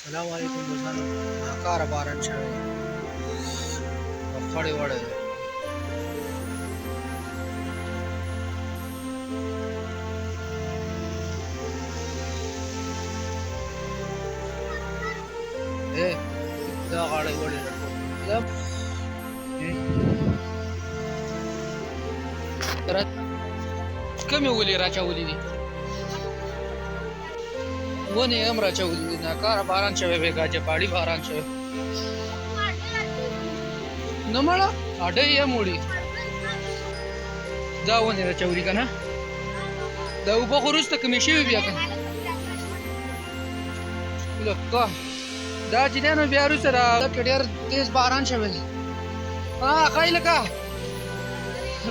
السلام علیکم دوستانو. ناکاره باران شوی دی او خړې وړې دی. دا غاړې وړې ده ټول. کمې ولې راچولې دي؟ ونې هم راچولې دي. ناکاره باران شوی دی، ګاجپاړي باران شوی. نه مړه اډۍ یې هم وړي. دا ونې راچولي که نه؟ دا اوبه خو وروسته کمې شوي بیا که نه؟ لکه دا چې دی نو بیا وروسته دلته ډېر تېز باران شوی دی. ښایي لکه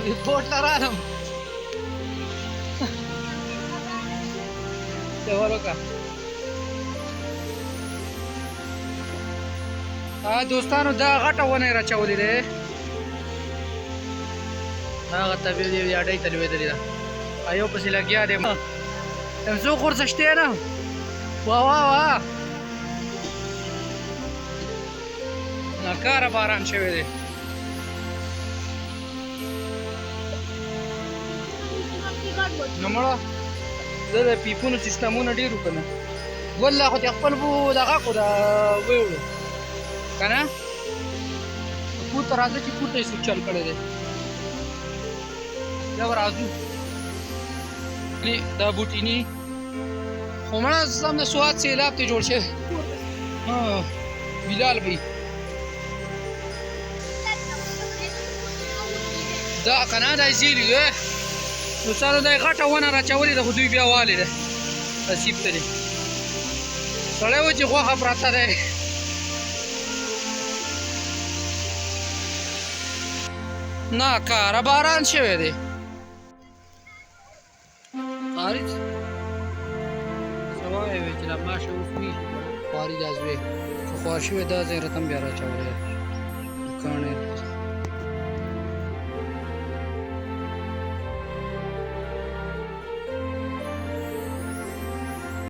ریپورټ ته رالم. صبر وکړه. دوستانو دا غټه ونه یې راچولې دی. هغه طبیعي دی اډۍ ته لوېدلې ده. یو پسې لګیا دی. څوک ورڅه شته نه. واه واه واه ناکاره باران شوی دی. نه مړه زه د پیپونو سیستمونه ډېر وو که نه. ګل لا خو دې خپل دغه کړو دا ویوړو که نه. کور ته راځه چې کور ته یې سوچ چل کړی دی. بیا به راځو. دا بوټیني خو مړه سم د سوات سیلاب ته جوړ شوی. بلال بهي دا که نه دا یې زیلي دی. دوستانو دا یې غټه ونه راچولې ده خو دوی بیا والې ده. نصیب ته دی. سړی و چې غوښه پراته دی. ناکاره باران شوی دی. خارج سبا یې وی چې لا ماشه اوس ویږي خواري دا زوی خو خوار شوی دا ځای راته هم بیا راچولی کاڼی